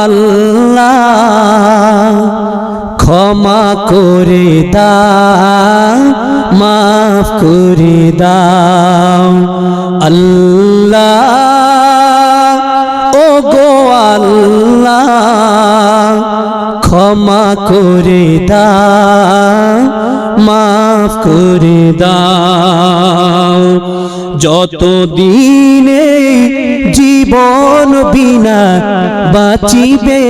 আল্লাহ ক্ষমা করে দাও মাফ করে দাও আল্লাহ ও গো আল্লাহ ক্ষমা করে দাও মাফ করে দাও যতদিনে জীবন বিনা বাঁচিবে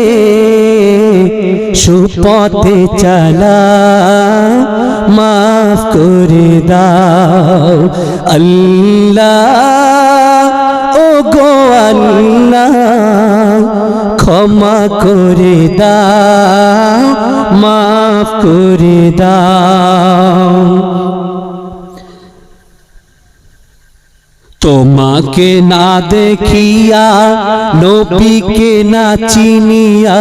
সুপথে চালা মাফ করে দাও আল্লাহ ও গো আল্লাহ ক্ষমা করে দাও মাফ করে দাও তোমাকে না দেখিয়া নবীকে না চিনিয়া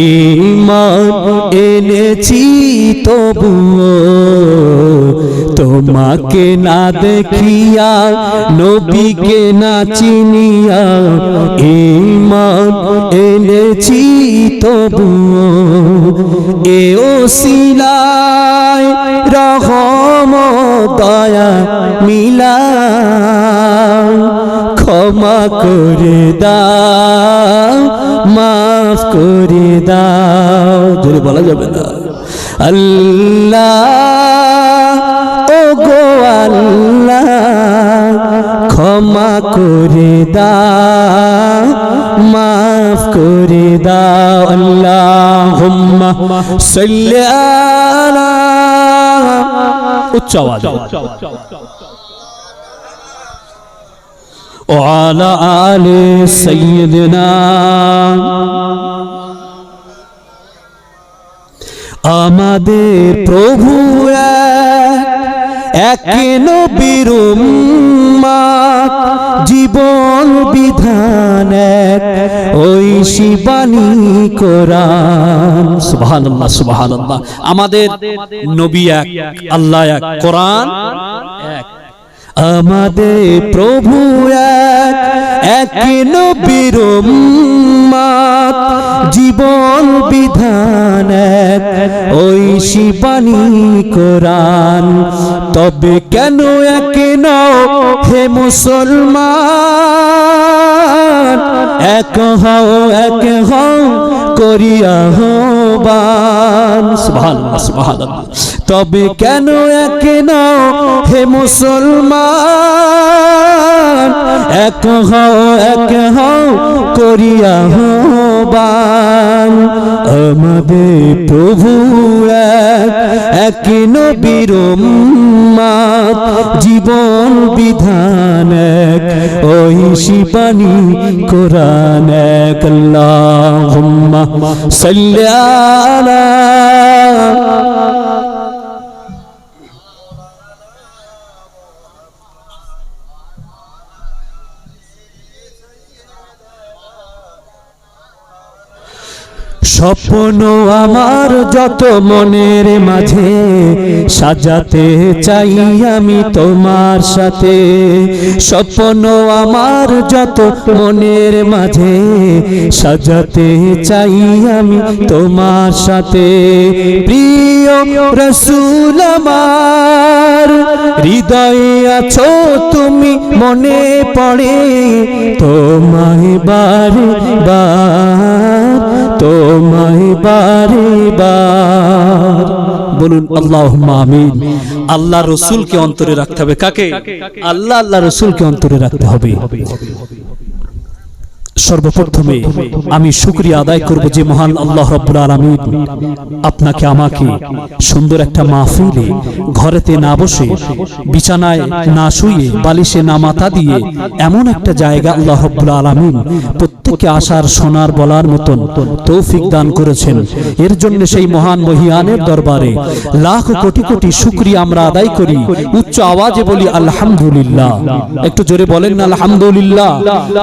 ঈমান এনেছি তবুও তোমাকে না দেখিয়া নবীকে না চিনিয়া ঈমান এনেছি তবুও এ ওসিলায় রহম দয়া মিলা ক্ষমা করে দাও মাফ করে দাও জোরে বলা যাবে না আল্লাহ ও গো আল্লাহ ক্ষমা করে দাও মাফ করে দাও আল্লাহুম্মা সাল্লি আলা উচ্চ আওয়াজ وعلى آل سيدنا আমাদের প্রভু এক নবীর উম্মত জীবন বিধান ওই শিবানী কোরআন সুবহানাল্লাহ সুবহানাল্লাহ আমাদের নবী এক আল্লাহ এক কোরআন এক আমাদের প্রভু এক নবীর উম্মত জীবন বিধান ওই শিবানী কোরআন তবে কেন এক নও হে মুসলমান এক হও করিয়া আহ্বান সুবহানাল্লাহ সুবহানাল্লাহ তবে কেন এক নও হে মুসলমান এক হও করিয়া আহ্বান আমাদের প্রভু এক নবীর উম্মত জীবন বিধান ওই শিবানী কোরআন আল্লাহুম্মা সাল্লি আলা স্বপ্ন আমার যত মনের মাঝে সাজাতে চাই আমি তোমার সাথে স্বপ্ন আমার যত মনের মাঝে সাজাতে চাই আমি তোমার সাথে প্রিয় রাসূল আমার হৃদয়ে আছো তুমি মনে পড়ে তোমায় বারে বার তোমায় বারে বার বলুন আল্লাহুম্মা আমিন আল্লাহ রাসূলকে অন্তরে রাখতে হবে কাকে আল্লাহ রাসূলকে অন্তরে রাখতে হবে সর্বপ্রথমে আমি শুকরিয়া আদায় করব যে মহান আল্লাহ রাব্বুল আলামিন আপনাকে আমাকে সুন্দর একটা মাহফিলে ঘরেতে না বসে বিছানায় না শুয়ে বালিশে না মাথা দিয়ে এমন একটা জায়গা আল্লাহ রাব্বুল আলামিন প্রত্যেককে আসার শোনার বলার মতন তৌফিক দান করেছেন এর জন্য সেই মহান মহিয়ানের দরবারে লাখ কোটি কোটি শুকরিয়া আমরা আদায় করি উচ্চ আওয়াজে বলি আলহামদুলিল্লাহ একটু জোরে বলেন না আলহামদুলিল্লাহ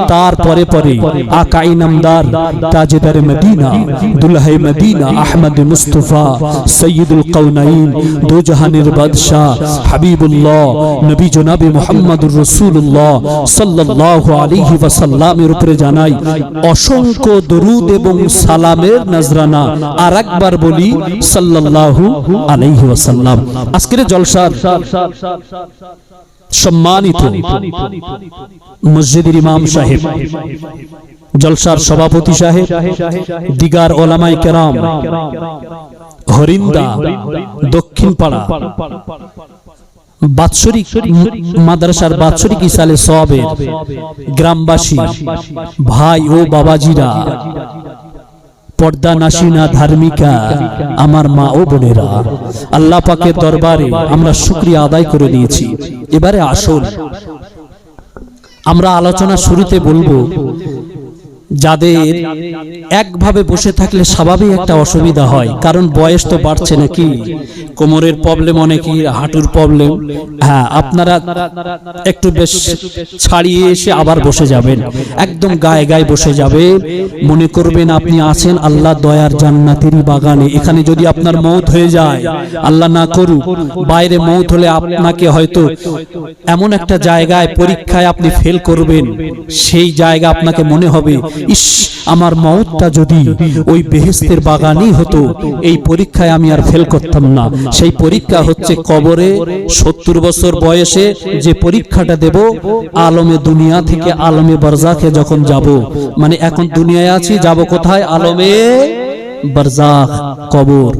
তারপরে आका इनामदार ताजदार मदीना दुल्हे मदीना अहमद मुस्तफा सय्यदुल कौनाइन दो जहानेर बादशाह हबीबुल्लाह नबी जनाबे मुहम्मदुर रसूलुल्लाह सल्लल्लाहु अलैहि ওয়াসাল্লামের উপরে জানাই অসংখ্য দরুদ এবং সালামের নজরানা। আর একবার বলি সাল্লাল্লাহু আলাইহি ওয়াসাল্লাম। আজকের জলসার সম্মানিত মসজিদের ইমাম সাহেব, জলসার সভাপতি সাহেব, দিগার ওলামায়ে কেরাম, হরিন্দা দক্ষিণ পাড়া বাৎসরিক মাদ্রাসার বাৎসরিক ইসালে সওয়াবের গ্রামবাসী ভাই ও বাবাজিরা, পর্দা নাশিনা ধার্মিকা আমার মা ও বোনেরা, আল্লাহ পাকের দরবারে আমরা শুকরিয়া আদায় করে দিয়েছি। এবারে আসুন আমরা আলোচনা শুরুতে বলবো, যাদের একভাবে বসে থাকলে স্বাভাবিক একটা অসুবিধা হয়, কারণ বয়স তো বাড়ছে নাকি, কোমরের প্রবলেম, অনেকেই হাঁটুর প্রবলেম। হ্যাঁ, আপনারা একটু বেশ ছাড়িয়ে এসে আবার বসে যাবেন, একদম গায়ে গায়ে বসে যাবে। মনে করবেন আপনি আছেন আল্লাহ দয়ার জান্নাতেরই বাগানে। এখানে যদি আপনার মওত হয়ে যায়, আল্লাহ না করুক, বাইরে মওত হলে আপনাকে হয়তো এমন একটা জায়গায় পরীক্ষায় আপনি ফেল করবেন, সেই জায়গা আপনাকে মনে হবে ইস, আমার মওতটা যদি ওই বেহেশতের বাগানই হতো, এই পরীক্ষায় আমি আর ফেল করতাম না। সেই পরীক্ষা হচ্ছে কবরে 70 বছর বয়সে যে পরীক্ষাটা দেব, আলমে দুনিয়া থেকে আলমে বারজাখে যখন যাব, মানে এখন দুনিয়ায় আছি, যাব কোথায়? আলমে বারজাখ, কবর।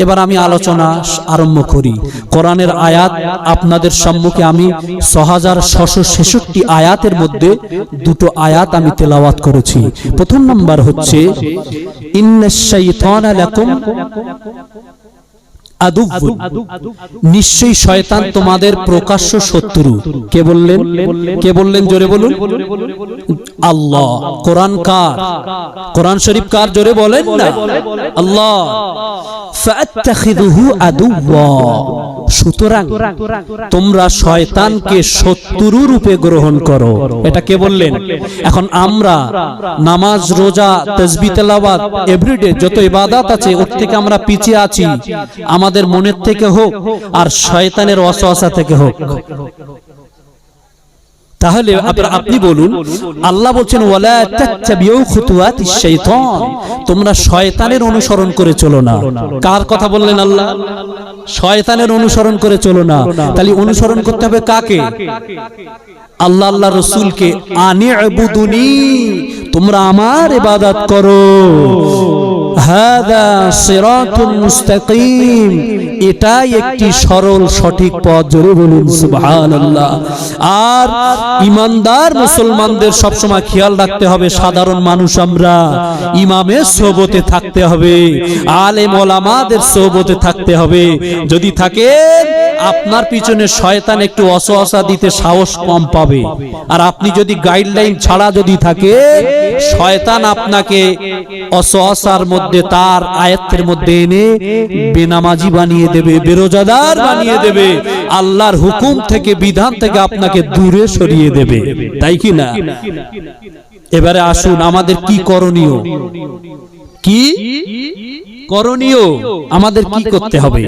এবার আমি আলোচনা আরম্ভ করি। কোরআনের আয়াত আপনাদের সম্মুখে আমি 6666 আয়াতের মধ্যে দুটো আয়াত আমি তেলাওয়াত করেছি। প্রথম নাম্বার হচ্ছে ইন্নাশ শাইতানা লাকুম আদুউন, নিশ্চয়ই শয়তান তোমাদের প্রকাশ্য শত্রু। কে বললেন? কে বললেন? জোরে বলুন। আল্লাহ। কোরআন কার? কোরআন শরীফ কার? জোরে বলেন না। আল্লাহ। ফাত্তাখিযুহু আদুওয়া, সুতরাং তোমরা শয়তানকে শত্রু রূপে গ্রহণ করো। এটা কে বললেন? এখন আমরা নামাজ, রোজা, তাসবিহ, তেলাওয়াত, এভরিডে যত ইবাদত আছে, ওর থেকে আমরা পিছিয়ে আছি, আমাদের মনের থেকে হোক আর শয়তানের ওয়াসওয়াসা থেকে হোক। তাহলে আপনি বলুন, আল্লাহ বলছেন ওয়ালা তাত্তাবিউ খুতুওয়াতিশ শাইতান, তোমরা শয়তানের অনুসরণ করে চলো না। কার কথা বললেন? আল্লাহ। শয়তানের অনুসরণ করে চলো না। তাহলে অনুসরণ করতে হবে কাকে? আল্লাহ, আল্লাহ রাসূলকে। আনি'বুদুনি, তোমরা আমার ইবাদত করো। হাদা সিরাতুন মুস্তাকিম, এটাই একটি সরল সঠিক পথ। জোরে বলুন সুবহানাল্লাহ। আর ইমানদার মুসলমানদের সবসময় খেয়াল রাখতে হবে, সাধারণ মানুষ আমরা, ইমামের সোহবতে থাকতে হবে, আলেম ওলামাদের সোহবতে থাকতে হবে। যদি থাকে আপনার পিছনে শয়তান একটু ওয়াসওয়াসা দিতে সাহস কম পাবে। আর আপনি যদি গাইডলাইন ছাড়া যদি থাকে, শয়তান আপনাকে ওয়াসওয়াসার মধ্যে, তার আয়াতের মধ্যে এনে বেনামাজি বানিয়ে দেবে, বেরোজাদার বানিয়ে দেবে, আল্লাহর হুকুম থেকে, বিধান থেকে আপনাকে দূরে সরিয়ে দেবে। তাই কি না? এবারে আসুন আমাদের কি করণীয়, কি করণীয়, আমাদের কি করতে হবে।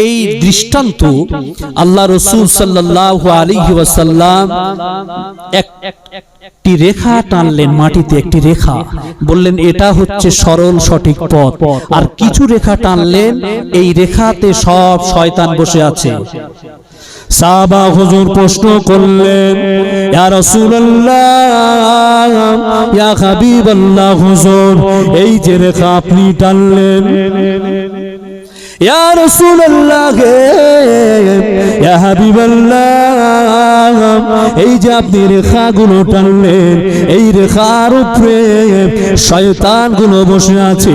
এই দৃষ্টান্ত আল্লাহ রাসূল সাল্লাল্লাহু আলাইহি ওয়াসাল্লাম একটি রেখা টানলেন মাটিতে, একটি রেখা, বললেন এটা হচ্ছে সরল সঠিক পথ। আর কিছু রেখা টানলেন, এই রেখাতে সব শয়তান বসে আছে। সাহাবা হুজুর প্রশ্ন করলেন, ইয়া রাসূলুল্লাহ, ইয়া হাবিবাল্লাহ হুজুর, এই যে রেখা আপনি টানলেন, ইয়া রাসূলুল্লাহ, ইয়া হাবিবাল্লাহ, এই যে আপনি রেখাগুলো টানলেন, এই রেখার উপরে শয়তানগুলো বসে আছে।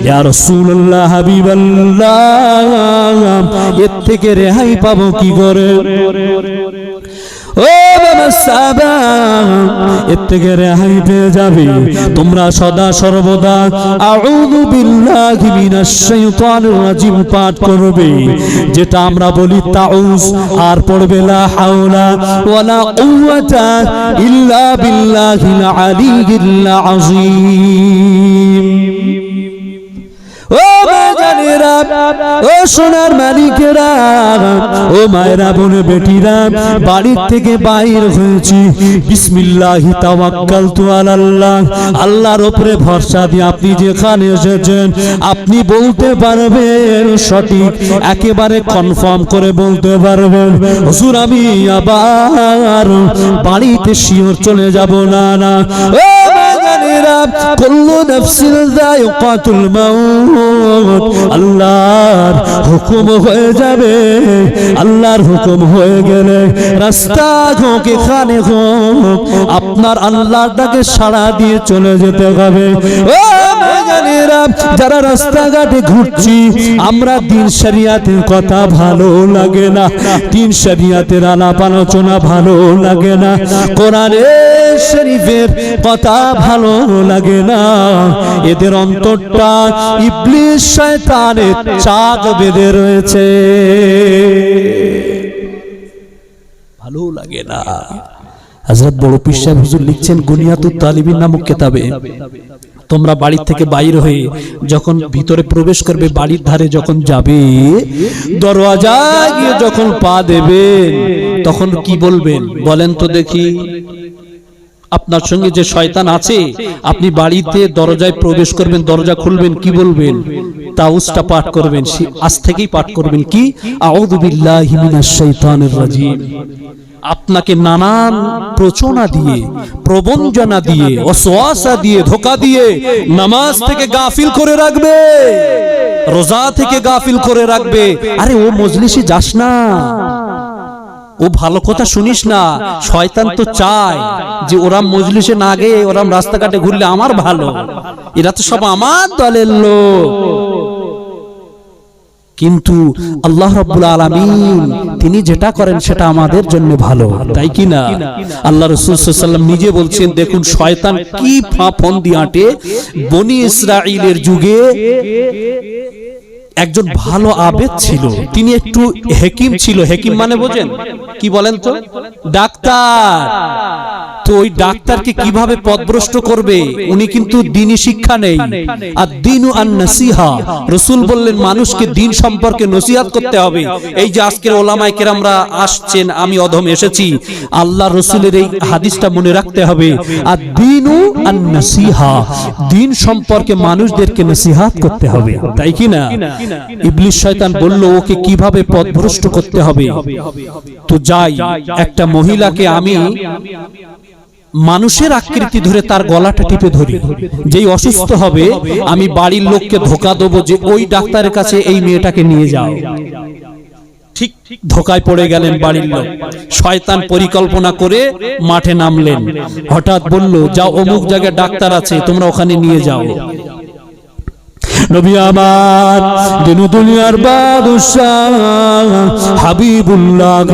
ইয়া রাসূলুল্লাহ, হাবিবাল্লাহ, এর থেকে রেহাই পাবো কি করে? ও বাবা সাহাবা, এর থেকে রেহাই পেয়ে যাবে। তোমরা সদা সর্বদা আউযু বিল্লাহি মিনাশ শাইতানির রাজিম পাঠ করবে, যেটা আমরা বলি তাউজ, আর পড়বে লা হাওলা ওয়ালা কুওয়াতা ইল্লা বিল্লাহিল আলিয়্যিল আযীম। ও মায়েরা, ও সোনার মালিকেরা, ও মায়েরা, বোনে বেটিরা, বাড়ির থেকে বাইর হয়েছি, বিসমিল্লাহি তাওয়াক্কালতু আলাল্লাহ, আল্লাহর উপরে ভরসা দিয়ে আপনি যেখানে এসেছেন আপনি বলতে পারবেন, সঠিক একেবারে কনফার্ম করে বলতে পারবেন, হুজুর আমি আবার বাড়িতে শিওর চলে যাব না। না, ও কুল্লু নাফসিন যায়িকাতুল মাউত, আল্লাহর হুকুম হয়ে যাবে। আল্লাহর হুকুম হয়ে গেলে রাস্তা হোক এখানে হোক আপনার আল্লাহটাকে সাড়া দিয়ে চলে যেতে হবে। ও ভাইজানেরা, যারা রাস্তাঘাটে ঘুরছি আমরা দিন শরিয়াতের কথা ভালো লাগে না, দিন শরিয়াতের আলাপ আলোচনা ভালো লাগে না, কোরআনের শরীফের কথা ভালো লাগে না, এদের অন্তরটা ইবলিস শয়তানের চাক বেঁধে রয়েছে, ভালো লাগে না। হযরত বড় পীর সাহেব হুজুর লিখছেন গুনিয়াতুত তালিবিন নামক কিতাবে, তোমরা বাড়ি থেকে বাইরে হয়ে যখন ভিতরে প্রবেশ করবে, বাড়ির ধারে যখন যাবে, দরওয়াজায় গিয়ে যখন পা দেবেন তখন কি বলবেন বলেন তো দেখি? আপনার সঙ্গে যে শয়তান আছে, আপনি বাড়িতে দরজায় প্রবেশ করবেন, দরজা খুলবেন, কি বলবেন? তাউজটা পাঠ করবেন, আজ থেকেই পাঠ করবেন, কি আউযু বিল্লাহি মিনাশ শাইতানির রাজিম। আপনাকে নানান প্রচনা দিয়ে, প্রবঞ্চনা দিয়ে, ওয়াসওয়াসা দিয়ে, ধোঁকা দিয়ে নামাজ থেকে গাফিল করে রাখবে, রোজা থেকে গাফিল করে রাখবে। আরে ও মজলিসে যাস না, ও ভালো কথা শুনিস না। শয়তান তো চায় যে ওরাম মজলিসে না গিয়ে ওরাম রাস্তাঘাটে ঘুরলে আমার ভালো, এরা তো সব আমার দলের লোক। কিন্তু আল্লাহ রাব্বুল আলামিন তিনি যেটা করেন সেটা আমাদের জন্য ভালো, তাই কি না? আল্লাহ রাসূল সাল্লাল্লাহু আলাইহি ওয়াসাল্লাম নিজে বলছেন, দেখুন শয়তান কি ফাঁদি আঁটে। বনি ইসরাঈলের যুগে একজন ভালো আবেদ ছিল, তিনি একটু হেকিম ছিল। হেকিম মানে বোঝেন কি বলেন তো? ডাক্তার। তো ওই ডাক্তারকে কিভাবে পথভ্রষ্ট করবে? উনি কিন্তু দ্বীনি শিক্ষা নেই। আর দ্বীনু আন নাসিহা, রাসূল বললেন মানুষকে দ্বীন সম্পর্কে নসিহত করতে হবে। এই যে আজকের ওলামায়ে কেরামরা আসছেন, আমি অধম এসেছি, আল্লাহ রাসূলের এই হাদিসটা মনে রাখতে হবে। আর দ্বীনু আন নাসিহা, দ্বীন সম্পর্কে মানুষদেরকে নসিহত করতে হবে, তাই কি না? ইবলিস শয়তান বলল ওকে কিভাবে পথভ্রষ্ট করতে হবে। তো যাই, একটা মহিলাকে আমি মানুষের আকৃতি ধরে তার গলাটা টিপে ধরি, যেই অসুস্থ হবে আমি বাড়ির লোককে ধোঁকা দেবো যে ওই ডাক্তারের কাছে এই মেয়েটাকে নিয়ে যাও। ঠিক ধোঁকায় পড়ে গেলেন বাড়ির লোক। শয়তান পরিকল্পনা করে মাঠে নামলেন, হঠাৎ বলল যাও অমুক জায়গায় ডাক্তার আছে, তোমরা ওখানে নিয়ে যাও। নবী আমার দিন দুনিয়ার বাদশাহ হাবিবুল্লাহ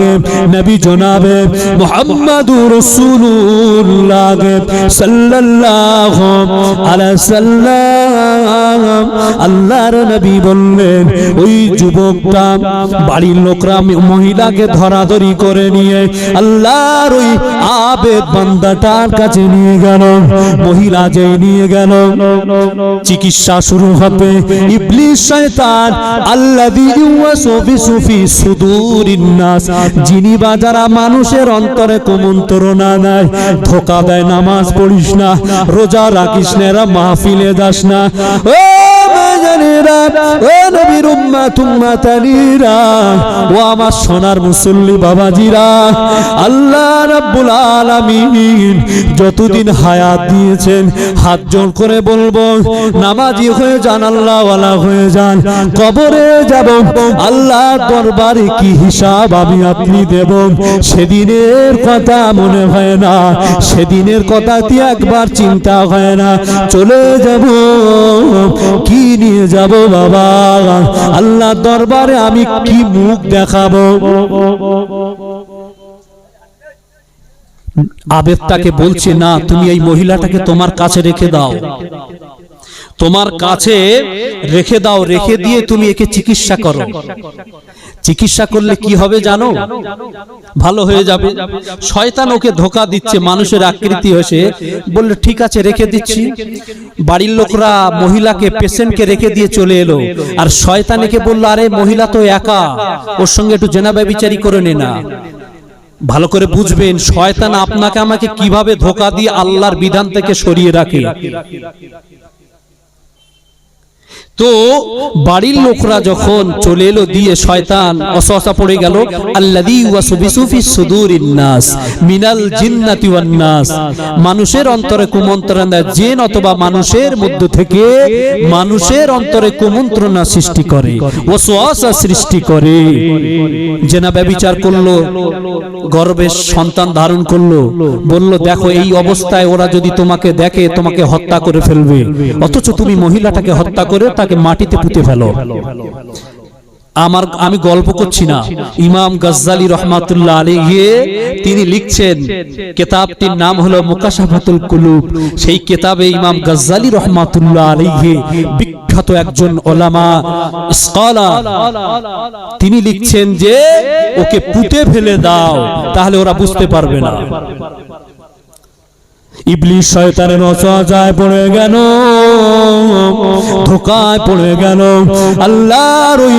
নবী জনাবে মুহাম্মাদুর রাসূলুল্লাহ সাল্লাল্লাহু আলাইহি সাল্লাম, আল্লাহর নবী বললেন ওই যুবকটা বাড়ির লোকরা মহিলাকে ধরাধরি করে নিয়ে আল্লাহর ওই আবেদ বান্দাটার কাছে নিয়ে গেল। মহিলা যে নিয়ে গেল, চিকিৎসা শুরু হবে। ইবলিস শয়তান আল্লাযী ইউওয়াসওয়িসু ফি সুদুরিন নাস, যিনি বা যারা মানুষের অন্তরে কুমন্ত্রণা দেয়, ধোঁকা দেয়, নামাজ পড়িস না, রোজা রাখিস না, মাহফিলে যাস না। ও ভাইজানেরা, ও নবীর উম্মত উম্মতানিরা, ও আমার সোনার মুসল্লি বাবাজিরা, আল্লাহ রাব্বুল আলামিন যতদিন হায়াত দিয়েছেন হাত জোড় করে বলবো নামাজি হয়ে যান, আল্লাহ ওয়ালা হয়ে যান। কবরে যাব, আল্লাহর দরবারে কি হিসাব আমি আপনি দেব, সেদিনের কথা মনে হয় না, সেদিনের কথা কি একবার চিন্তা হয় না। চলে যাব, কি নিয়ে যাব বাবা, আল্লাহর দরবারে আমি কি মুখ দেখাবো? আবেদটাকে বলছে, না তুমি এই মহিলাটাকে তোমার কাছে রেখে দাও, তোমার কাছে রেখে দাও, রেখে দিয়ে তুমি একে চিকিৎসা করো। চিকিৎসা করলে কি হবে জানো? ভালো হয়ে যাবে। শয়তান ওকে ধোঁকা দিচ্ছে, মানুষের আকৃতি হয়েছে, বললে ঠিক আছে রেখে দিচ্ছি। বাড়ির লোকরা মহিলাকে, পেশেন্টকে রেখে দিয়ে চলে এলো, আর শয়তান একে বললো, আরে মহিলা তো একা, ওর সঙ্গে একটু জেনা ব্যভিচারী করে নে না। ভালো করে বুঝবেন, শয়তান আপনাকে আমাকে কিভাবে ধোঁকা দিয়ে আল্লাহর বিধান থেকে সরিয়ে রাখে। তো বাড়ির লোকরা যখন চলে এলো দিয়ে, শয়তান ওয়াসওয়াসা পড়ে গেল, আল্লাযী ওয়াসবিসু ফিস সুদুরিন নাস মিনাল জিন্নাতি ওয়ান নাস, মানুষের অন্তরে কুমন্ত্রণা, জিন অথবা মানুষের মধ্য থেকে মানুষের অন্তরে কুমন্ত্রণা সৃষ্টি করে, ওয়াসওয়াসা সৃষ্টি করে। জেনা ব্যভিচার করলো, গর্ভে সন্তান ধারণ করলো, বলল দেখো এই অবস্থায় ওরা যদি তোমাকে দেখে তোমাকে হত্যা করে ফেলবে, অথচ তুমি মহিলাটাকে হত্যা করে তাকে মাটিতে পুঁতে ফেলো। আমি গল্প করছি না, ইমাম গজ্জালী রহমাতুল্লাহ আলাইহি তিনি লিখছেন, কিতাবটির নাম হলো মুকাশাফাতুল কুলুব। সেই কিতাবে ইমাম গজ্জালী রহমাতুল্লাহ আলাইহি বিখ্যাত একজন উলামা স্কলার, তিনি লিখছেন যে ওকে পুঁতে ফেলে দাও, তাহলে ওরা বুঝতে পারবে না। ইবলিস শয়তানের ওয়াসওয়াসায় পড়ে গেল, ধোঁকায় পড়ে গেল। আল্লাহর ওই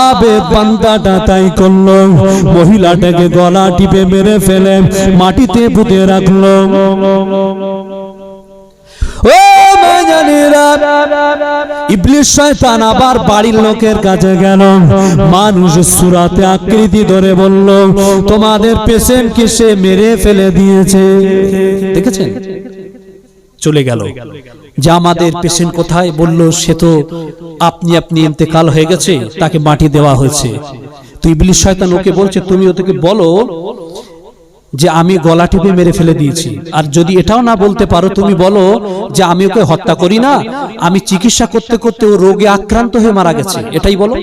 আবেদ বান্দাটা তাই করলো, মহিলাটাকে গলা টিপে মেরে ফেলে মাটিতে পুঁতে রাখলো। ও মাজানেরা, ইবলিস শয়তান আবার বাড়ির লোকের কাছে গেল, মানুষের সুরাতে আকৃতি ধরে বলল, তোমাদের পেশেন্টকে সে মেরে ফেলে দিয়েছে। দেখেছেন? চলে গেল যে আমাদের পেশেন্ট কোথায়? বলল সে তো আপনি ইন্তেকাল হয়ে গেছে, তাকে মাটি দেওয়া হয়েছে। তো ইবলিস শয়তান ওকে বলছে, তুমি ওকে বলো যে আমি গলা টিপে মেরে ফেলে দিয়েছি, আর যদি এটাও না বলতে পারো তুমি বলো যে আমি ওকে হত্যা করি না, আমি চিকিৎসা করতে করতে ও রোগে আক্রান্ত হয়ে মারা গেছে, এটাই বলো।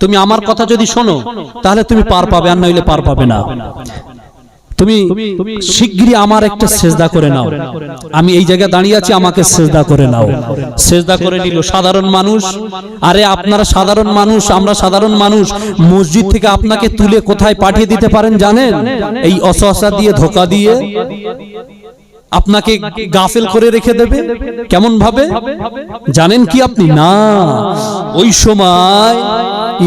তুমি আমার কথা যদি শোনো তাহলে তুমি পার পাবে, আর নইলে পার পাবে না। তুমি শিগগিরই আমার একটা সেজদা করে নাও, আমি এই জায়গায় দাঁড়িয়ে আছি, আমাকে সেজদা করে নাও। সেজদা করে নিল সাধারণ মানুষ। আরে আপনারা সাধারণ মানুষ, আমরা সাধারণ মানুষ, মসজিদ থেকে আপনাকে তুলে কোথায় পাঠিয়ে দিতে পারেন জানেন? এই ওয়াসওয়াসা দিয়ে, ধোঁকা দিয়ে আপনাকে গাফেল করে রেখে দেবে। কেমন ভাবে জানেন কি আপনি? না, ওই সময়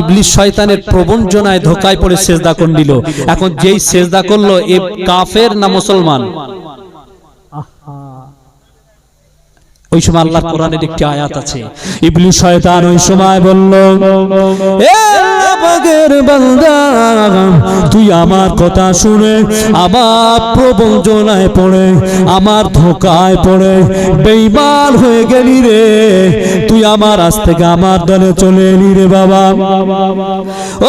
ইবলিস শয়তানের প্রবঞ্চনায় ধোঁকায় পড়ে সেজদা করে দিল। এখন যেই সেজদা করলো, এ কাফের না মুসলমান? ওই সময় আল্লাহর কোরআনের একটি আয়াত আছে, ইবলিস শয়তান ওই সময় বলল, এ পাকের বান্দা, তুই আমার কথা শুনে আমার প্রবঞ্চনায় পড়ে, আমার ধোঁকায় পড়ে বেঈমান হয়ে গেলি রে। তুই আমার আজ থেকে আমার দলে চলে এলি রে বাবা।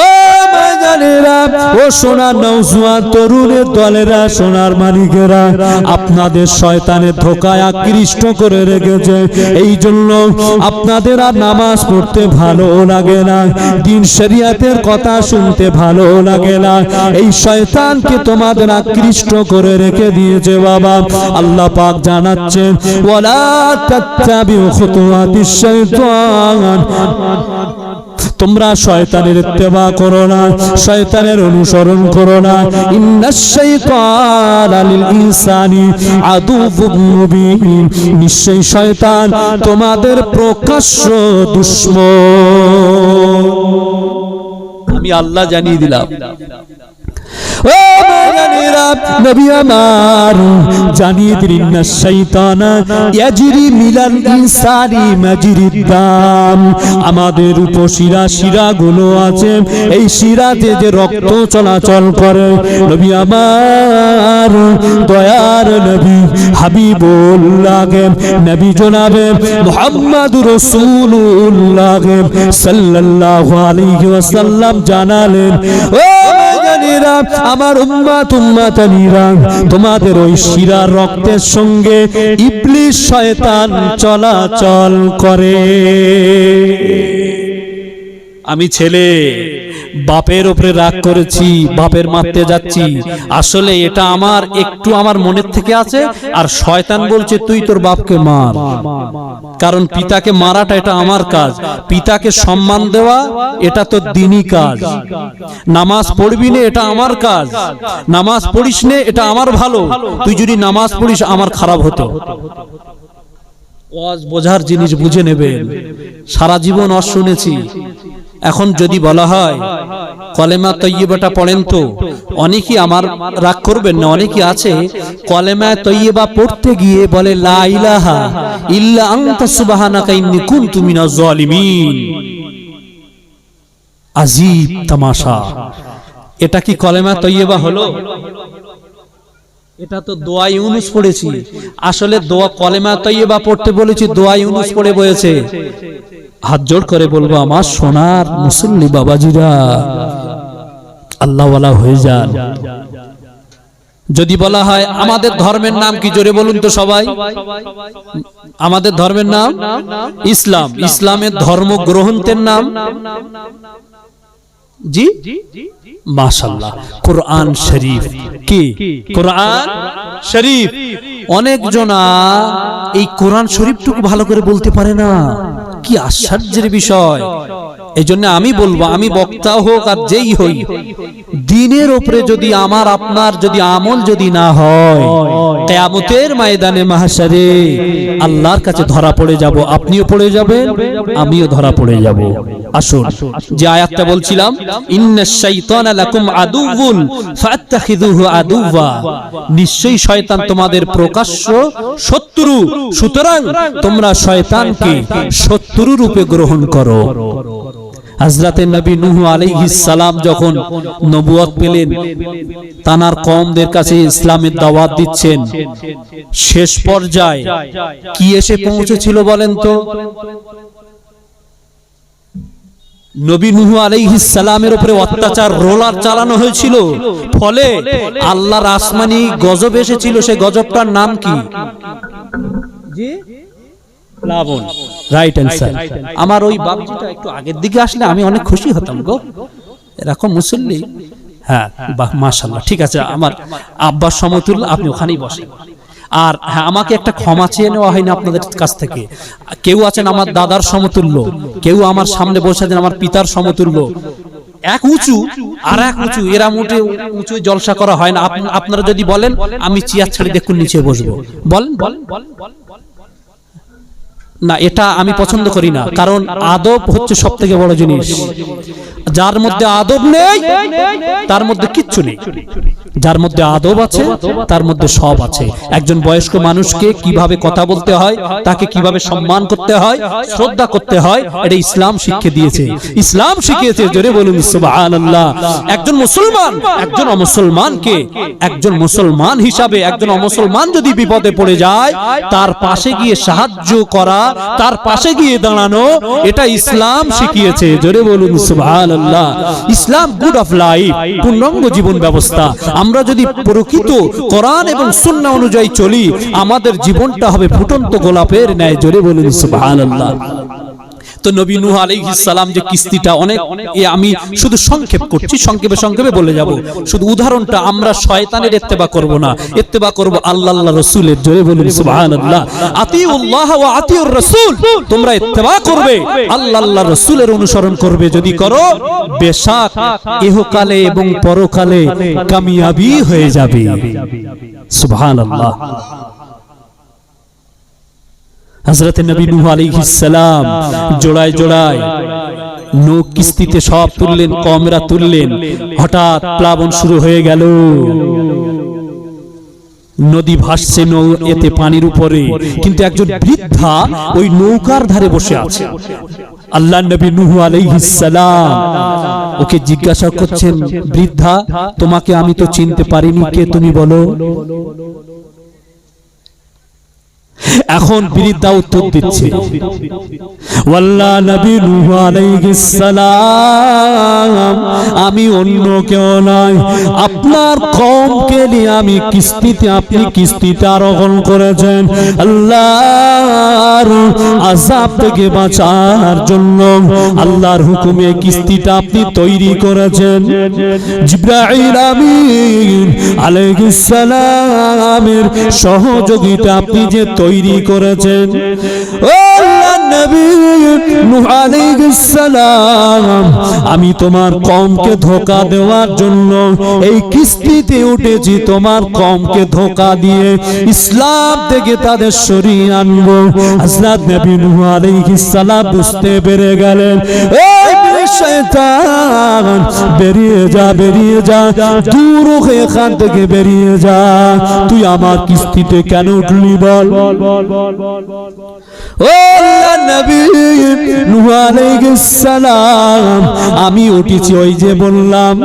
ও মাজানেরা, ও সোনার নওজোয়ান তরুণের দলেরা, সোনার মালিকেরা, আপনাদের শয়তানের ধোঁকায় আকৃষ্ট করে রেখে, এই জন্য আপনাদের আর নামাজ পড়তে ভালো লাগে না, দ্বীন শরীয়তের কথা শুনতে ভালো লাগে না। এই শয়তানকে তোমাদের আকৃষ্ট করে রেখে দিয়েছে বাবা। আল্লাহ পাক জানাচ্ছেন, ওয়ালা তাত্তাবিউ খুতুওয়াতিশ শাইতান, তোমরা শয়তানের ইত্তেবা করো না, শয়তানের অনুসরণ করো না। ইন্নাশ শাইতানা লিল ইনসানি আদুউম মুবিন, নিশ্চয়ই শয়তান তোমাদের প্রকাশ্য দুশমন। আমি আল্লাহ জানিয়ে দিলাম। ও মায়ানেরা, নবী আমার জানিয়ে দিলেন, না শয়তানা ইয়াজরি মিলাল ইনসানি মাজরিদ দাম, আমাদের উপশিরা শিরাগুলো আছে, এই শিরাতে যে রক্ত চলাচল করে, নবী আমার দয়ার নবী হাবিবুল্লাহ নবী জনাবে মুহাম্মদুর রাসূলুল্লাহ সাল্লাল্লাহু আলাইহি ওয়াসাল্লাম জানালেন, ও মায়ানেরা, আমার উম্মাতানিরা, তোমাদের ওই শিরার রক্তের সঙ্গে ইবলিস শয়তান চলাচল করে। আমি ছেলে, বাপের উপরে রাগ করেছি, বাপের মারতে যাচ্ছি, আসলে এটা আমার একটু আমার মনের থেকে আছে, আর শয়তান বলছে তুই তোর বাপকে মার। কারণ পিতাকে মারাটা এটা আমার কাজ, পিতাকে সম্মান দেওয়া এটা তো দ্বীনি কাজ। নামাজ পড়বি না এটা আমার কাজ, নামাজ পড়িস না এটা আমার ভালো, তুই যদি নামাজ পড়িস আমার খারাপ হতো। ওয়াজ বোঝার জিনিস বুঝে নেবেন। সারা জীবন ওয়াজ শুনেছি, এখন যদি বলা হয় কলেমা তৈয়বাটা পড়েন, তো অনেকেই আমার রাগ করবেন না, অনেকেই আছে কলেমা তৈয়বা পড়তে গিয়ে বলে লা ইলাহা ইল্লা আনতা সুবহানাকা ইন্নী কুনতু মিনাজ জালিমিন। আজীব তামাশা, এটা কি কলেমা তৈয়বা হলো? এটা তো দোয়া ইউনুস পড়েছি, আসলে দোয়া কলেমা তৈয়বা পড়তে বলেছি, দোয়া ইউনুস পড়ে বলেছে। হাত জোড় করে বলবো আমার সোনার মুসল্লি বাবাজিরা, আল্লাহওয়ালা হয়ে যান। যদি বলা হয় আমাদের ধর্মের নাম কি, জোরে বলুন তো সবাই। আমাদের ধর্মের নাম ইসলাম। ইসলামের ধর্মগ্রন্থের নাম জি মাশাআল্লাহ কোরআন শরীফ। কি কোরআন শরীফ? অনেক জনা এই কোরআন শরীফটুকু ভালো করে বলতে পারে না, কি আশ্চর্যের বিষয়। এই জন্য আমি বলবো, আমি বক্তা হোক আর যেই হই, দ্বীনের উপরে যদি আমার আপনার যদি আমল যদি না হয়, কিয়ামতের ময়দানে মাহশারে আল্লাহর কাছে ধরা পড়ে যাব। আপনিও পড়ে যাবেন, আমিও ধরা পড়ে যাব। আসুন যে আয়াতটা বলছিলাম, ইন্নাশ শাইতানা লাকুম আদুউন ফাত্তাখিযুহু আদুওয়া, নিশ্চয়ই শয়তান তোমাদের প্রকাশ্য শত্রু, সুতরাং তোমরা শয়তানকে শত্রু রূপে গ্রহণ করো। হযরতে নবী নূহ আলাইহিস সালাম যখন নবুয়ত পেলেন, তানার কওমদের কাছে ইসলামের দাওয়াত দিচ্ছেন, শেষ পর্যায়ে কি এসে পৌঁছেছিল বলেন তো? নবী নূহ আলাইহিস সালামের উপরে অত্যাচার রোলার চালানো হয়েছিল, ফলে আল্লাহর আসমানি গজব এসেছিল। সেই গজবটার নাম কি? জি প্লাবন। Right answer. আমার ওই বাবজিটা একটু আগের দিকে আসলে আমি অনেক খুশি হতাম গো, এরকম মুসল্লি। হ্যাঁ মাশাআল্লাহ, ঠিক আছে, আমার আব্বার সমতুল্য, আপনি ওখানেই বসেন। আর হ্যাঁ, আমাকে একটা ক্ষমা চেয়ে নেওয়া হয়নি আপনাদের কাছ থেকে। কেউ আছেন আমার দাদার সমতুল্য, কেউ আমার সামনে বসে আছেন আমার পিতার সমতুল্য। এক উঁচু আর এক উঁচু, এরা মোটে উঁচু জলসা করা হয় না। আপনারা যদি বলেন আমি চেয়ার ছেড়ে দেখুন নিচে বসবো, বলেন বলেন না, এটা আমি পছন্দ করি না। কারণ আদব হচ্ছে সব থেকে বড় জিনিস। যার মধ্যে আদব নেই তার মধ্যে কিচ্ছু নেই, যার মধ্যে আদব আছে তার মধ্যে সব আছে। একজন বয়স্ক মানুষকে কিভাবে কথা বলতে হয়, তাকে কিভাবে সম্মান করতে হয়, শ্রদ্ধা করতে হয়, এটা ইসলাম শিখিয়ে দিয়েছে। ইসলাম শিখিয়েছে, জোরে বলুন সুবহানাল্লাহ। একজন মুসলমান একজন অমুসলমানকে, একজন মুসলমান হিসাবে একজন অমুসলমান যদি বিপদে পড়ে যায়, তার পাশে গিয়ে সাহায্য করা, তার পাশে গিয়ে দাঁড়ানো, এটা ইসলাম শিখিয়েছে। জোরে বলুন সুবহানাল্লাহ। ইসলাম গুড অফ লাইফ, পূর্ণাঙ্গ জীবন ব্যবস্থা। আমরা যদি প্রকৃত কোরআন এবং সুন্নাহ অনুযায়ী চলি, আমাদের জীবনটা হবে ফুটন্ত গোলাপের ন্যায়। জোরে বলুন সুবহানাল্লাহ। তো নবী নূহ আলাইহিস সালাম যে কিস্তিটা, অনেক আমি শুধু সংক্ষেপ করছি, সংক্ষেপে বলে যাব। শুধু উদাহরণটা, আমরা শয়তানের ইত্তেবা করব না, ইত্তেবা করব আল্লাহর রাসূলের। জোরে বলুন সুবহানাল্লাহ। আতিউল্লাহ ওয়া আতিউর রাসূল, তোমরা ইত্তেবা করবে, আল্লাহর রাসূলের অনুসরণ করবে। যদি করো, বেশক ইহকালে এবং পরকালে কামিয়াবি হয়ে যাবে। সুবহানাল্লাহ। হযরতে নবী নূহ আলাইহিস সালাম জোড়ায় জোড়ায় নৌক কিস্তিতে সব তুললেন, কমরা তুললেন। হঠাৎ প্লাবন শুরু হয়ে গেল, নদী ভাসছে এতে পানির উপরে, কিন্তু একজন বৃদ্ধা ওই নৌকার ধারে বসে আছে। আল্লাহর নবী নূহ আলাইহিস সালাম ওকে জিজ্ঞাসা করছেন, বৃদ্ধা তোমাকে আমি তো চিনতে পারিনি, কে তুমি বলো? এখন বৃদ্ধা উত্তর দিচ্ছে, ওয়াল্লাহ নবী নূহ আলাইহিস সালাম, আমি অন্য কেউ নয়, আপনার কওমকে নিয়ে আমি কিস্তিতে, আপনি কিস্তিতে আরোহণ করেছেন আল্লাহর আযাব থেকে বাঁচার জন্য। আল্লাহর হুকুমে কিস্তিটা আপনি তৈরি করেছেন। জিবরাইল আমিন আলাইহিস সালামের সহযোগিতা আপনি যে তৈরি করেছেন, ও আল্লাহর নবী নূহ আলাইহিস সালাম, আমি তোমার কওমকে ধোঁকা দেওয়ার জন্য এই কিস্তিতে উঠেছি, তোমার কওমকে ধোঁকা দিয়ে ইসলাম থেকে তাদের সরিয়ে আনবো। হযরত নবী নূহ আলাইহিস সালাম বুঝতে পেরে গেলেন, এই শয়তান বেরিয়ে যা, বেরিয়ে যা, দূর হয়ে এখান থেকে বেরিয়ে যা, তুই আমার কিস্তিতে কেন উঠলি বল। ও আল্লাহর নবী নূহ আলাইহিস সালাম, আমি উঠেছি, ওই যে বললাম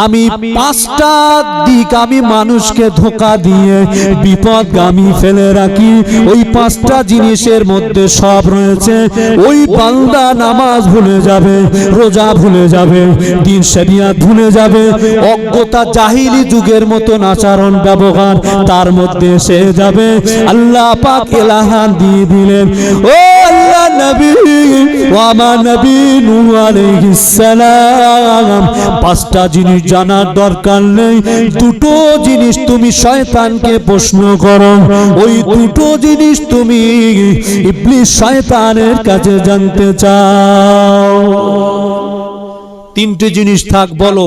আমি পাঁচটা দিক আমি মানুষকে ধোঁকা দিয়ে বিপদগামী ফেলে রাখি। ওই পাঁচটা জিনিসের মধ্যে সব রয়েছে। ওই বান্দা নামাজ ভুলে যাবে, রোজা ভুলে যাবে, দিন শরিয়াত ভুলে যাবে, অজ্ঞতা জাহিলি যুগের মতন আচরণ ব্যবহার তার মধ্যে এসে যাবে। আল্লাহ পাক এলাহান দিয়ে দিলেন, ও আল্লাহ নবী, ও আমার নবী নূহ আলাইহিস সালাম, পাঁচটা জিনিস জানার দরকার নেই, দুটো জিনিস তুমি শয়তানকে প্রশ্ন করো, ওই দুটো জিনিস তুমি ইবলিস শয়তানের কাছে জানতে চাও। তিনটে জিনিস থাক, বলো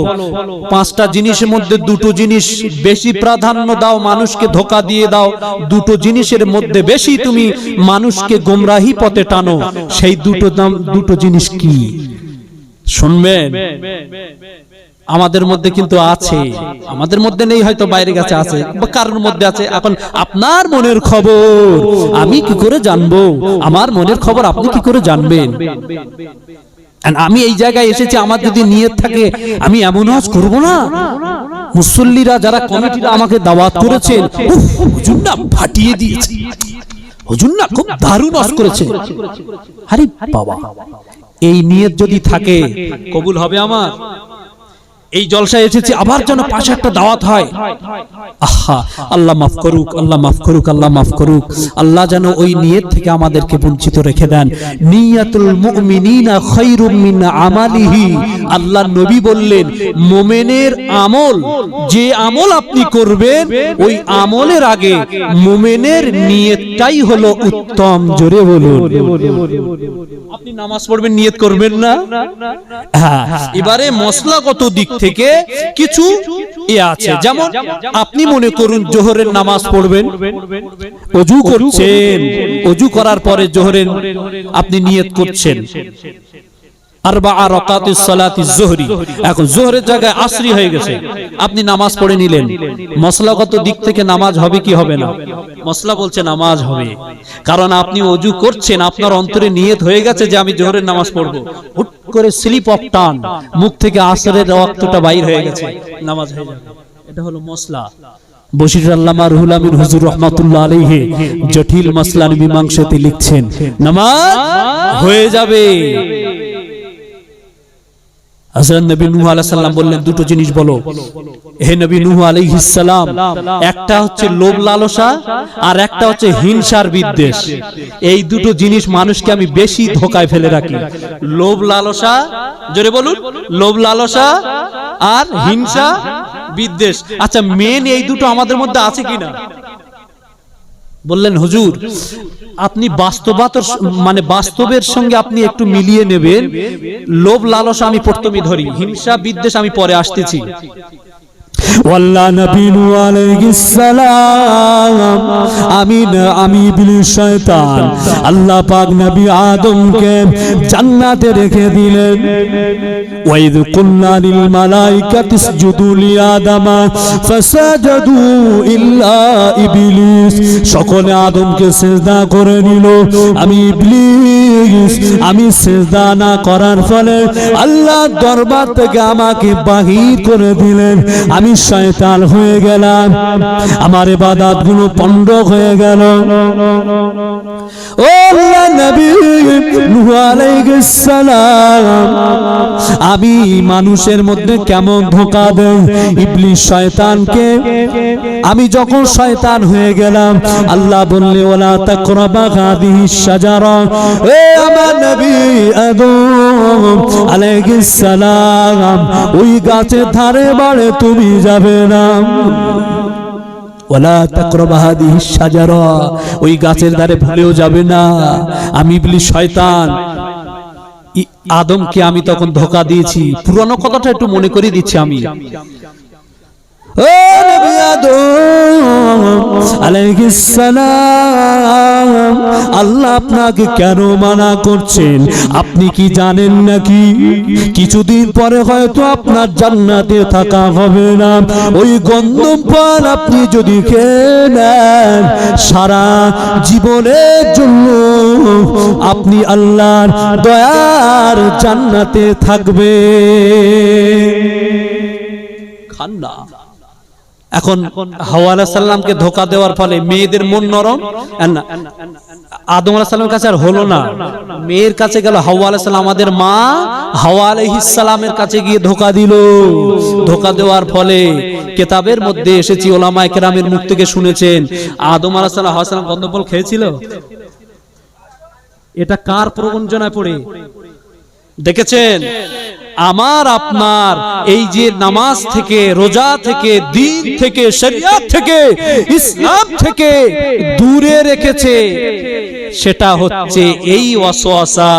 পাঁচটা জিনিসের মধ্যে দুটো জিনিস বেশি প্রাধান্য দাও, মানুষকে ধোঁকা দিয়ে দাও, দুটো জিনিসের মধ্যে বেশি তুমি মানুষকে গোমরাহি পথে টানো, সেই দুটো জিনিস কি শুনবেন? আমাদের মধ্যে কিন্তু আছে, আমাদের মধ্যে নেই, হয়তো বাইরে গেছে, আছে বা কারোর মধ্যে আছে। এখন আপনার মনের খবর আমি কি করে জানবো? আমার মনের খবর আপনি কি করে জানবেন? আমি এই জায়গায় এসেছি, আমার যদি নিয়ত থাকে আমি এমন হজ করবো না। মুসল্লিরা যারা কমিটিরা আমাকে দাওয়াত করেছেন, হুজুর না ফাটিয়ে দিয়েছে, হুজুর না খুব দারুণ হজ করেছে। আরে বাবা, এই নিয়ত যদি থাকে কবুল হবে আমার? এই জলসায় এসেছি আবার যেন পাশে একটা দাওয়াত হয়, আহা আল্লাহ মাফ করুক, আল্লাহ মাফ করুক, আল্লাহ মাফ করুক। আল্লাহ যেন ওই নিয়ত থেকে আমাদেরকে বঞ্চিত রেখে দেন। নিয়াতুল মুমিনিনা খায়রুম মিন আমালিহি, আল্লাহর নবী বললেন মুমিনের আমল, যে আমল আপনি করবেন ওই আমলের আগে মুমিনের নিয়তটাই হলো উত্তম। জোরে বলুন। আপনি নামাজ পড়বেন, নিয়ত করবেন না? হ্যাঁ, এবারে মশলাগত দিক থেকে কিছু আছে, যেমন আপনি মনে করুন জোহরের নামাজ পড়বেন, ওযু করছেন, ওযু করার পরে জোহরের আপনি নিয়ত করছেন আরবা রাকাতিস সালাতিজ যোহরি, এখন যোহরের জায়গায় আসরি হয়ে গেছে, আপনি নামাজ পড়ে নিলেন। মশলাগত দিক থেকে নামাজ হবে কি হবে না? মশলা বলছে নামাজ হবে, কারণ আপনি ওযু করছেন, আপনার অন্তরে নিয়ত হয়ে গেছে যে আমি জোহরের নামাজ পড়বো, হুট করে স্লিপ অফ টান, মুখ থেকে আসরের ওয়াক্তটা বাইর হয়ে গেছে, নামাজ হয়ে যাবে। এটা হলো মশলা। বশির আল্লামা রুহুল আমিন হুজুর রাহমাতুল্লাহ আলাইহি জটিল মাসলা মীমাংসাতে লিখছেন নামাজ হয়ে যাবে। হযরত নবী নূহ আলাইহিস সালাম বললেন দুটো জিনিস বলো। হে নবী নূহ আলাইহিস সালাম, একটা হচ্ছে লোভ লালসা আর একটা হচ্ছে হিংসার বিদ্বেষ। এই দুটো জিনিস মানুষকে আমি বেশি ধোঁকায় ফেলে রাখি। লোভ লালসা, জোরে বলুন, লোভ লালসা আর হিংসা বিদ্বেষ। আচ্ছা, মেন এই দুটো আমাদের মধ্যে আছে কিনা? বললেন হুজুর আপনি বাস্তবের সঙ্গে আপনি একটু মিলিয়ে নেবেন। লোভ লালসা আমি প্রথমে ধরি, হিংসা বিদ্বেষ আমি পরে আসতেছি। ওয়াল্লাহ নবী নূহ আলাইহিস সালাম, আমি ইবলিস শয়তান, আল্লাহ পাক নবী আদমকে জান্নাতে রেখে দিলেন। ওয়াইদ কুল্লা লিল মালাইকাতি ইসজুদু লিআদামা ফাসাজাদু ইল্লা ইবলিস, সকলে আদমকে সিজদা করে নিল, আমি ইবলিস আমি সিজদা না করার ফলে আল্লাহ দরবার থেকে আমাকে বাহির করে দিলেন। আমি শয়তান হয়ে গেলাম, আমার ইবাদতগুলো পণ্ড হয়ে গেল। ও আল্লাহ নবী নূহ আলাইহিস সালাম, আমি মানুষের মধ্যে কেমন ধোঁকা দেই ইবলিস শয়তানকে। আমি যখন শয়তান হয়ে গেলাম, আল্লাহ বললে ওয়ালা তাকরাবা হাদিহিস শাজারা, এ আমার নবী আদম আলাইহিস সালাম, ওই গাছের ধারে বাড়ে তুমি যাবে না। ওয়ালা তাকরাবা হাদিহিস শাজারা, ওই গাছের ধারে ভুলেও যাবে না। আমি ইবলিস শয়তান আদমকে আমি তখন ধোঁকা দিয়েছি। পুরনো কথাটা একটু মনে করে দিচ্ছি আমি। ও নবী আদম আলাইহিস সালাম, আল্লাহ আপনাকে কেন মানা করছেন আপনি কি জানেন নাকি? কিছুদিন পরে হয়তো আপনার জান্নাতে থাকা হবে না। ওই গন্ধম ফল আপনি যদি খেয়ে নেন, সারা জীবনের জন্য আপনি আল্লাহর দয়ার জান্নাতে থাকবে। খান না। এখন হাওয়া আলাইহিস সালামকে ধোঁকা দেওয়ার ফলে মেয়েদের মন নরম, আদম আলাইহিস সালামের কাছে আর হলো না, মেয়ের কাছে গেল। হাওয়া আলাইহিস সালাম, আমাদের মা হাওয়া আলাইহিস সালামের কাছে গিয়ে ধোঁকা দিল। ধোঁকা দেওয়ার ফলে কিতাবের মধ্যে এসেছে, উলামায়ে কেরামের মুখ থেকে শুনেছেন, আদম আলাইহিস সালাম হাওয়া আলাইহিস সালাম গন্ধফল খেয়েছিল। এটা কার প্রবঞ্চনায় পড়ে দেখেছেন? আমার আপনার এই যে নামাজ থেকে, রোজা থেকে, দ্বীন থেকে, শরিয়ত থেকে, ইসলাম থেকে দূরে রেখেছে, সেটা হচ্ছে এই ওয়াসওয়াসা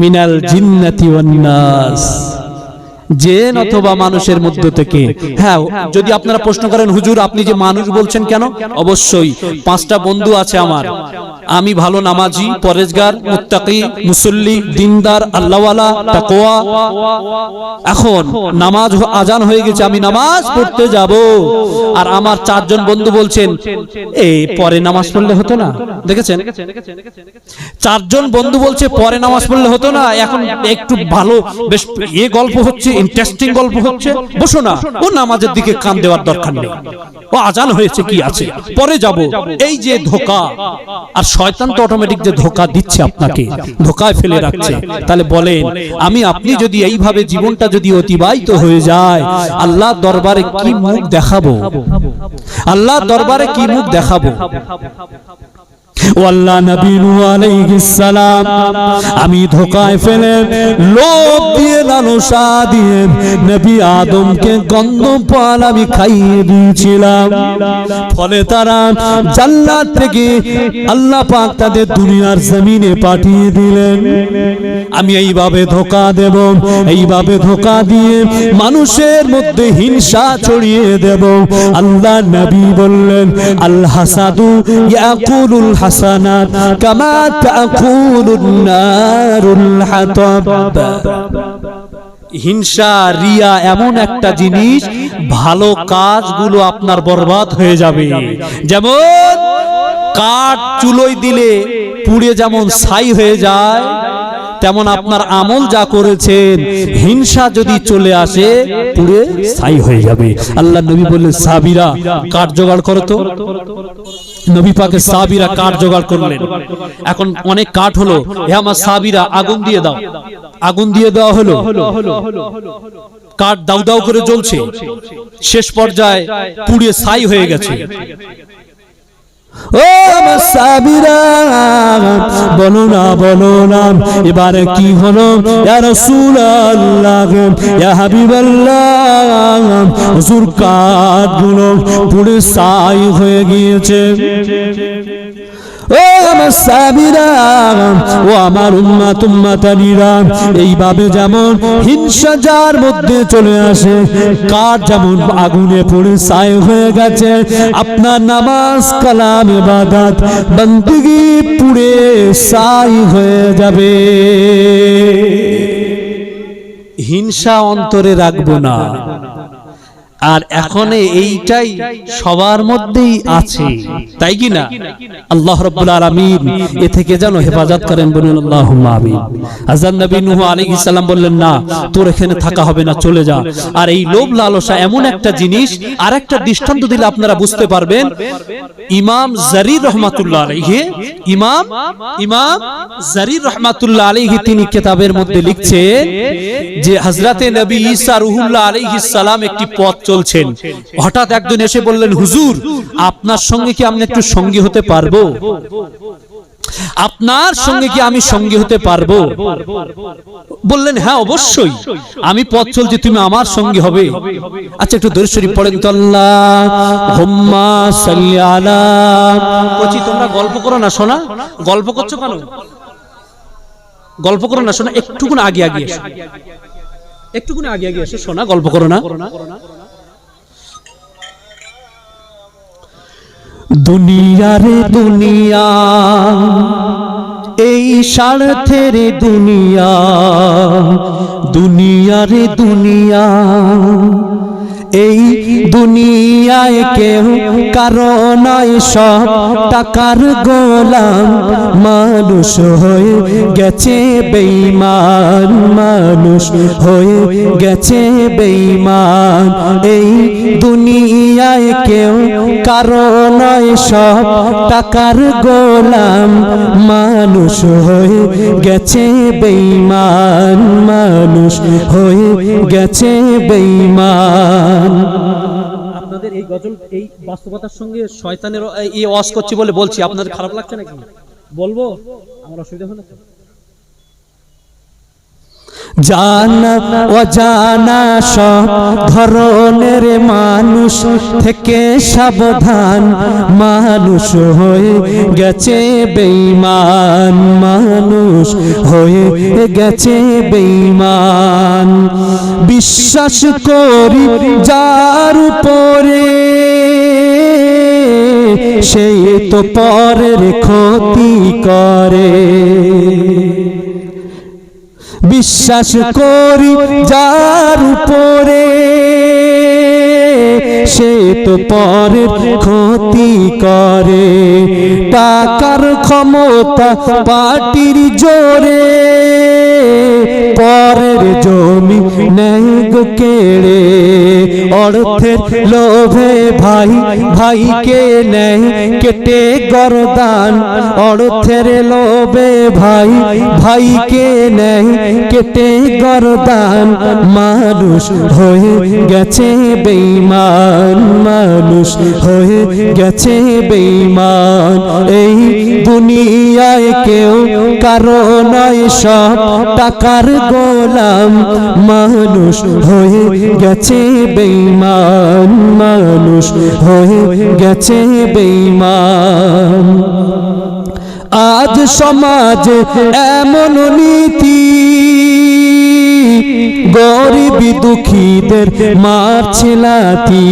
মিনাল জিন্নাতি ওয়ান নাস, জিন অথবা মানুষের মধ্য থেকে। হ্যাঁ, যদি আপনারা প্রশ্ন করেন হুজুর আপনি যে মানুষ বলছেন কেন, অবশ্যই 5টা বন্ধু আছে আমার। আমি ভালো নামাজি, পরেজগার, মুত্তাকি, মুসল্লি, দিনদার, আল্লাহওয়ালা, তাকওয়া। এখন নামাজ আজান হয়ে গেছে, আমি নামাজ পড়তে যাব, আর আমার 4 জন বন্ধু বলছেন এই পরে নামাজ পড়লে হতো না। দেখেছেন, 4 জন বন্ধু বলছে পরে নামাজ পড়লে হতো না, এখন একটু ভালো বেশ গল্প হচ্ছে, ইন্টারেস্টিং গল্প হচ্ছে, বসো না, ও নামাজের দিকে কান দেওয়ার দরকার নেই, ও আজান হয়েছে কি আছে, পরে যাব। এই যে ধোঁকা, আর শয়তান তো অটোমেটিক যে ধোঁকা দিচ্ছে, আপনাকে ধোঁকায় ফেলে রাখছে। তাহলে বলেন, আমি আপনি যদি এইভাবে জীবনটা যদি অতিবাহিত হয়ে যায়, আল্লাহ দরবারে কি মুখ দেখাবো? আল্লাহ দরবারে কি মুখ দেখাবো? আল্লাহ নবী নূহ আলাইহিস সালাম, আমি ধোঁকায় ফেলে লোভ দিয়ে, লালসা দিয়ে নবী আদমকে গন্ধম ফল আমি খাইয়ে দিয়েছিলাম। ফলে তারা জান্নাত থেকে আল্লাহ পাক তাদের দুনিয়ার জমিনে পাঠিয়ে দিলেন। আমি এইভাবে ধোঁকা দেব, এইভাবে ধোঁকা দিয়ে মানুষের মধ্যে হিংসা ছড়িয়ে দেব। আল্লাহ নবী বললেন, আল হাসাদু ইয়াকুলুল হাসানাত কামা তাকুলুন নারুল হাতাব। হিংসা, রিয়া এমন একটা জিনিস, ভালো কাজগুলো আপনার বরবাদ হয়ে যাবে। যেমন কাঠ চুলোয় দিলে পুড়ে যেমন ছাই হয়ে যায়, তেমন আপনার আমল যা করেছেন, হিংসা যদি চলে আসে পুড়ে ছাই হয়ে যাবে। আল্লাহ নবী বললেন, সাহাবীরা কাঠ জোগাড় করো তো। নবী পাকের সাহাবীরা কাঠ জোগাড় করলেন। এখন অনেক কাঠ হলো, হে আমার সাহাবীরা আগুন দিয়ে দাও। আগুন দিয়ে দেওয়া হলো, কাঠ দাউ দাউ করে জ্বলছে, শেষ পর্যায়ে পুড়ে ছাই হয়ে গেছে। ও আমার সাহাবীরা, বলো না বলো না, এবারে কি হলো? ইয়া রাসূলুল্লাহ, ইয়া হাবিবাল্লাহ, হুজুর কাঠগুলো পুড়ে ছাই হয়ে গিয়েছে। ও আমার সাহাবীরা, ও আমার উম্মত উম্মতানিরা, এইভাবে যেমন হিংসা যার মধ্যে চলে আসে, কাঠ যেমন আগুনে পুড়ে ছাই হয়ে গেছে, আপনার নামাজ, কালাম, ইবাদত, বندگی পুড়ে ছাই হয়ে যাবে। হিংসা অন্তরে রাখবো না। আর এখন এইটাই সবার মধ্যেই আছে, তাই কি না? আল্লাহ রাব্বুল আলামিন এ থেকে যেন হেফাজত করেন, বলুন আল্লাহুম্মা আমিন। হযরত নবী নূহ আলাইহিস সালাম বললেন, না তোর এখানে থাকা হবে না, চলে যা। আর এই লোভ লালসা এমন একটা জিনিস, আর একটা দৃষ্টান্ত দিলে আপনারা বুঝতে পারবেন। ইমাম জারির রাহমাতুল্লাহ আলাইহি, ইমাম জারির রাহমাতুল্লাহ আলাইহি তিনি কিতাবের মধ্যে লিখছেন যে হযরতে নবী ঈসা রূহুল্লাহ আলাইহিস সালাম একটি পথ চলছেন, হঠাৎ একজন এসে বললেন, হুজুর আপনার সঙ্গে কি আমি একটু সঙ্গী হতে পারবো? আপনার সঙ্গে কি আমি সঙ্গী হতে পারবো? বললেন, হ্যাঁ অবশ্যই, আমি পথ চলছি, তুমি আমার সঙ্গী হবে। আচ্ছা একটু দরুদ শরীফ পড়েন তো, আল্লাহুম্মা সাল্লি আলা। বলছি তোমরা গল্প করো না, শোনা গল্প করছো কেন? গল্প করো না, শোনা একটুকুন আগে আগে এসো, একটুকুন আগে আগে এসো, শোনা গল্প করো না। দুনিয়া রে দুনিয়া, এই স্বার্থের দুনিয়া, দুনিয়া রে দুনিয়া, এই দুনিয়ায় কেউ কারো নয়, সব টাকার গোলাম। মানুষ হয়ে গেছে বেঈমান, মানুষ হয়ে গেছে বেঈমান। এই দুনিয়ায় কেউ কারো নয়, সব টাকার গোলাম। মানুষ হয়ে গেছে বেঈমান, মানুষ হয়ে গেছে বেঈমান। আপনাদের এই গজল, এই বাস্তবতার সঙ্গে শয়তানের এই ওয়াজ করছি বলে বলছি, আপনাদের খারাপ লাগছে নাকি? বলবো, আমার অসুবিধা হয় না? জানা অজানা সব ধরনের মানুষ থেকে সাবধান। মানুষ হয়ে গেছে বেঈমান, মানুষ হয়ে গেছে বেঈমান। বিশ্বাস করি যার উপরে, সেই তো পরের ক্ষতি করে। বিশ্বাস করি যার উপরে, সে তো পরের ক্ষতি করে। টাকার ক্ষমতা পাটির জোরে, পরের জমি নেয় গো কেড়ে। অর্থের লোভে ভাই ভাইকে নেয় কেটে গরদান। অর্থের লোভে ভাই ভাইকে নেয় কেটে গরদান। মানুষ হয়ে গেছে বেঈমান, মানুষ হয়ে গেছে বেঈমান। এই দুনিয়ায় কেউ কারো নয়, সব টাকার গোলাম। মানুষ হয়ে গেছে বেঈমান, মানুষ হয়ে গেছে বেঈমান। আজ সমাজে এমন নীতি, গরিব দুঃখীদের মারছে লাথি।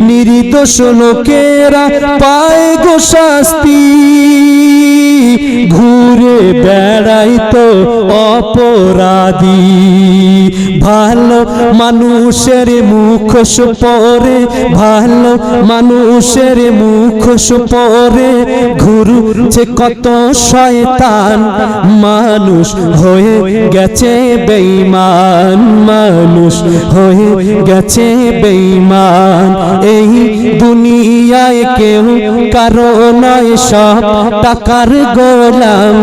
নির্দোষ লোকেরা পায় গো শাস্তি, ঘুরে বেড়াই তো অপরাধী। ভালো মানুষের মুখোশ পরে, ভালো মানুষের মুখোশ পরে ঘুরছে কত শয়তান। মানুষ হয়ে গেছে বেঈমান, মানুষ হয়ে গেছে বেঈমান। এই দুনিয়ায় কেউ কারো নয়, সব টাকার গোলাম।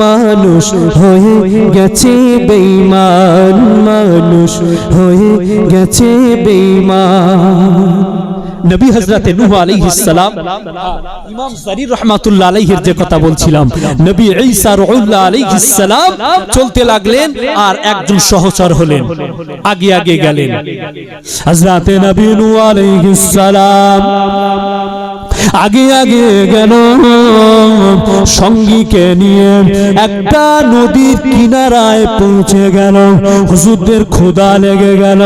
মানুষ হয়ে গেছে বেঈমান, মানুষ হয়ে গেছে বেঈমান। নবী হযরতে নূহ আলাইহিস সালাম, ইমাম জারির রাহমাতুল্লাহ আলাইহির যে কথা বলছিলাম, নবী ঈসা রূহুল্লাহ আলাইহিস সালাম চলতে লাগলেন, আর একজন সহচর হলেন, আগে আগে গেলেন। হযরতে নবী নূহ আলাইহিস সালাম আগে আগে গেল, সঙ্গীকে নিয়ে একটা নদীর কিনারায় পৌঁছে গেল। হুজুরদের ক্ষুধা লেগে গেল।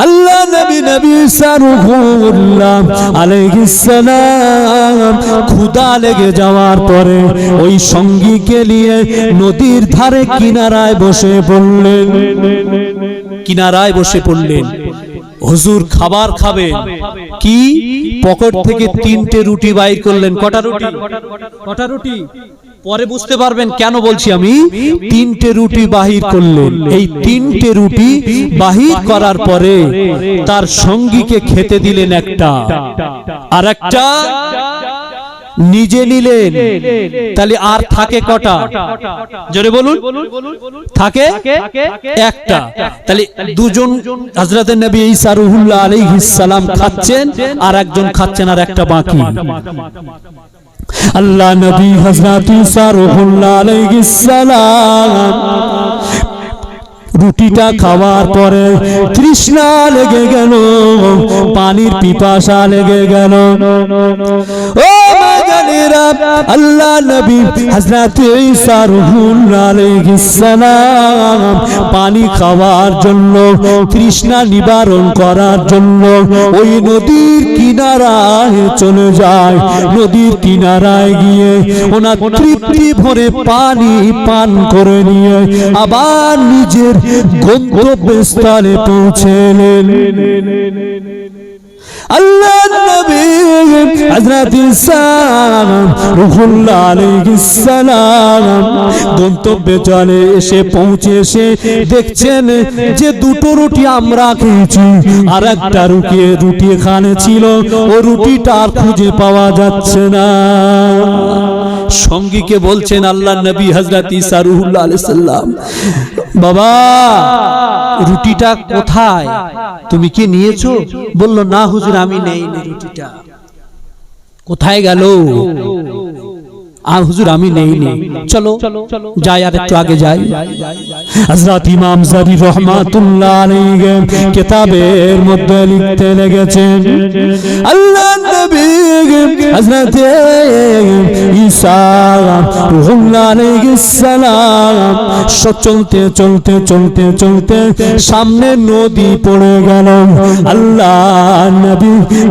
আল্লাহ নবী ঈসা রূহুল্লাহ আলাইহিস সালাম ক্ষুধা লেগে যাওয়ার পরে ওই সঙ্গীকে নিয়ে নদীর ধারে কিনারায় বসে পড়লেন। কিনারায় বসে পড়লেন। হুজুর খাবার খাবেন, কি পকেট থেকে 3টে রুটি বাইর করলেন। কটা রুটি? কটা রুটি? পরে বুঝতে পারবেন কেন বলছি আমি। 3টে রুটি বাহির করলেন। এই 3টে রুটি বাহির করার পরে তার সঙ্গীকে খেতে দিলেন একটা, আর একটা নিজে নিলেন। তাহলে আর থাকে কটা? জোরে বলুন। থাকে একটা। তাহলে দুজন হযরত নবী ঈসা রূহুল্লাহ আলাইহিস সালাম খাচ্ছেন, আর একজন খাচ্ছেন, আর একটা বাকি। আল্লাহ নবী হযরত ঈসা রূহুল্লাহ আলাইহিস সালাম রুটিটা খাওয়ার পরে তৃষ্ণা লেগে গেল, পানির পিপাসা লেগে গেল। ও মাগানেরা, আল্লাহ নবী হযরত ঈসা রূহুল্লাহ আলাইহিস সালাম পানি খাওয়ার জন্য, তৃষ্ণা নিবারণ করার জন্য ওই নদীর কিনারায় চলে যায়। নদীর কিনারায় গিয়ে ওনার তৃপ্তি ভরে পানি পান করে নিয়ে আবার নিজের গন্তব্যস্থলে পৌঁছলেন। আল্লাহ নবী হযরত ঈসা রূহুল্লাহ আলাইহিস সালাম গন্তব্যে চলে এসে পৌঁছে দেখছেন যে 2টো রুটি আমরা খেয়েছি, আর একটা রুটি এখানে ছিল, ও রুটিটা আর খুঁজে পাওয়া যাচ্ছে না। সঙ্গীকে বলছেন আল্লাহ নবী হযরত ঈসা রূহুল্লাহ আলাইহিস সালাম, বাবা রুটিটা কোথায়? তুমি কি নিয়েছো? বলল, না হুজুর আমি নেইনি রুটিটা। কোথায় গেল? হুজুর আমি নেইনি। চলো যাই, আর একটু আগে যাই। হযরত ইমাম জারি রাহমাতুল্লাহ আলাইহি কিতাবের মধ্যে লিখতে লেগেছেন, আল্লাহ নবী হযরত ঈসা রূহুল্লাহ আলাইহিস সালাম চলতে চলতে চলতে চলতে সামনে নদী পড়ে গেল। আল্লাহ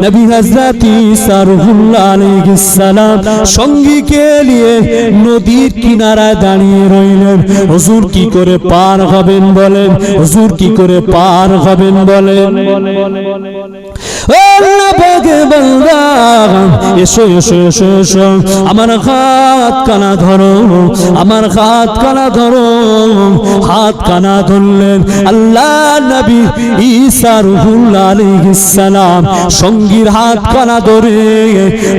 নবী হযরত ঈসা রূহুল্লাহ আলাইহিস সালাম সঙ্গীকে নিয়ে নদীর কিনারায় দাঁড়িয়ে রইলেন। হুজুর কি করে পার হবেন বলেন? হুজুর কি করে পার হবেন বলেন? আল্লাহ পাকের বান্দা, এসো এসো এসো এসো, আমার হাত কানা ধরো, আমার হাত কানা ধরো। হাত কানা ধরলেন। আল্লাহ নবী ঈসা রূহুল্লাহ আলাইহিস সালাম সঙ্গীর হাত কানা ধরে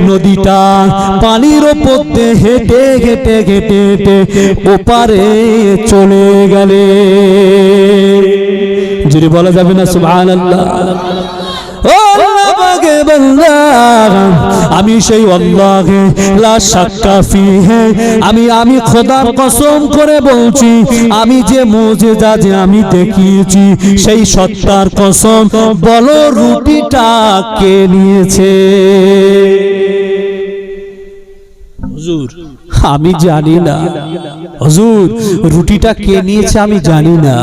নদীটা পানির উপর দিয়ে হেঁটে হেঁটে হেঁটে হেঁটে ওপারে চলে গেলে। যদি বলা যাবে না সুবহানাল্লাহ। আমি সেই আল্লাহ লা শাক্কা ফিহি, আমি খোদার কসম করে বলছি, আমি যে মুজিজা যে আমি দেখিয়েছি সেই সত্তার কসম, বলো রুটিটা কে নিয়েছে? হুজুর আমি জানি না। হুজুর রুটিটা কে নিয়েছে আমি জানি না।